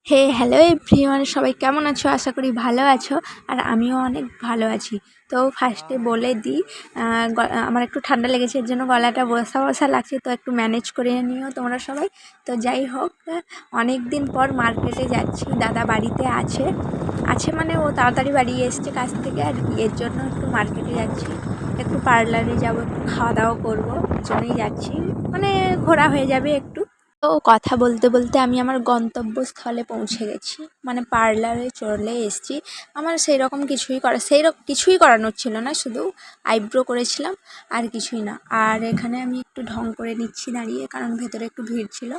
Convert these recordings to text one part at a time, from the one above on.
হে hello everyone, সবাই কেমন আছো? আশা করি ভালো আছো। আর আমিও অনেক ভালো আছি। তো ফার্স্টে বলে দিই, আমার একটু ঠান্ডা লেগেছে, এর জন্য গলাটা বসা বসা লাগছে, তো একটু ম্যানেজ করে নিও তোমরা সবাই। তো যাই হোক, অনেক দিন পর মার্কেটে যাচ্ছি। দাদা বাড়িতে আছে আছে মানে ও তাড়াতাড়ি বাড়ি এসছে কাজ থেকে, আর এর জন্য একটু মার্কেটে যাচ্ছি। একটু পার্লারে যাবো, একটু খাওয়া দাওয়া করবো, এর জন্যই যাচ্ছি। মানে ঘোরা হয়ে যাবে একটু। তো কথা বলতে বলতে আমি আমার গন্তব্যস্থলে পৌঁছে গেছি, মানে পার্লারে চলে এসেছি। আমার কিছুই করানোর ছিল না, শুধু আইব্রো করেছিলাম, আর কিছুই না। আর এখানে আমি একটু ঢং করে নিচ্ছি দাঁড়িয়ে, কারণ ভেতরে একটু ভিড় ছিল,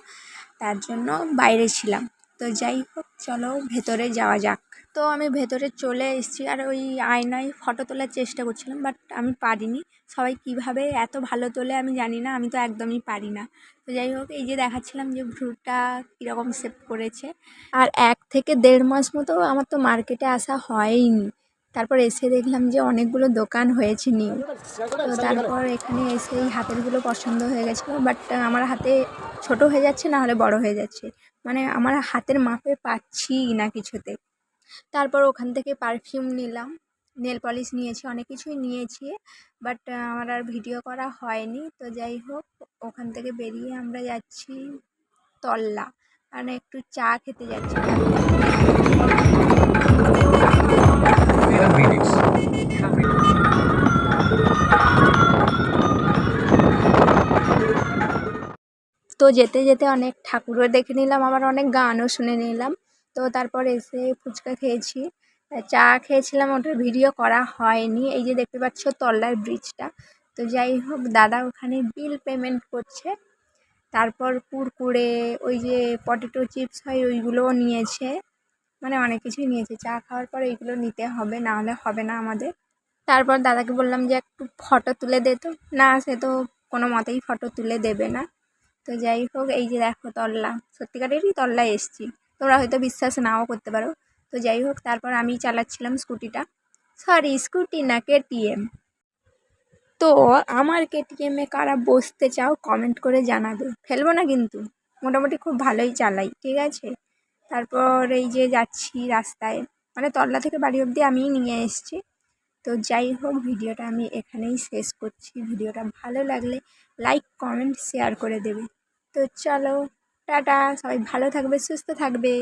তার জন্য বাইরে ছিলাম। তো যাই হোক, চলো ভেতরে যাওয়া যাক। তো আমি ভেতরে চলে এসেছি, আর ওই আয়নায় ফটো তোলার চেষ্টা করছিলাম, বাট আমি পারিনি। সবাই কিভাবে এত ভালো তোলে আমি জানি না, আমি তো একদমই পারি না। তো যাই হোক, এই যে দেখাচ্ছিলাম যে ভ্রুটা কীরকম শেপ করেছে। আর 1 থেকে দেড় মাস মতো আমার তো মার্কেটে আসা হয়নি। তারপর এসে দেখলাম যে অনেকগুলো দোকান হয়েছে নিউ। তো তারপর এখানে এসেই হাতেরগুলো পছন্দ হয়ে গেছিলো, বাট আমার হাতে ছোট হয়ে যাচ্ছে, না হলে বড় হয়ে যাচ্ছে। মানে আমার হাতের মাপে পাচ্ছি না কিছুতে। তারপর ওখান থেকে পারফিউম নিলাম, নেল পলিশ নিয়েছি, অনেক কিছুই নিয়েছি, বাট আমার আর ভিডিও করা হয়নি। তো যাই হোক, ওখান থেকে বেরিয়ে আমরা যাচ্ছি তল্লা, মানে একটু চা খেতে যাচ্ছি। তো যেতে যেতে অনেক ঠাকুরও দেখে নিলাম, আবার অনেক গানও শুনে নিলাম। তো তারপর এসে ফুচকা খেয়েছি, চা খেয়েছিলাম, ওটার ভিডিও করা হয়নি। এই যে দেখতে পাচ্ছ তল্লার ব্রিজটা। তো যাই হোক, দাদা ওখানে বিল পেমেন্ট করছে। তারপর কুরকুরে, ওই যে পটেটো চিপস হয়, ওইগুলোও নিয়েছে। মানে অনেক কিছুই নিয়েছে। চা খাওয়ার পর এইগুলো নিতে হবে, না হলে হবে না আমাদের। তারপর দাদাকে বললাম যে একটু ফটো তুলে দে, তো না, সে তো কোনো মতেই ফটো তুলে দেবে না। তো যাই হোক, এই যে দেখো তল্লা, সত্যিকারেরই তল্লায় এসেছি। তোমরা হয়তো বিশ্বাস নাও করতে পারো। তো যাই হোক, তারপর আমি চালাচ্ছিলাম স্কুটিটা, সরি স্কুটি না, কেটিএম। তো আমার কেটিএমে কারা বসতে চাও কমেন্ট করে জানাবে, ফেলবো না কিন্তু। মোটামুটি খুব ভালোই চালাই, ঠিক আছে। তারপর এই যে যাচ্ছি রাস্তায়, মানে তল্লা থেকে বাড়ি অবধি আমিই নিয়ে এসেছি। তো যাই হোক, ভিডিওটা আমি এখানেই শেষ করছি। ভিডিওটা ভালো লাগলে লাইক কমেন্ট শেয়ার করে দেবে। তো চলো, টাটা, সবাই ভালো থাকবে, সুস্থ থাকবে।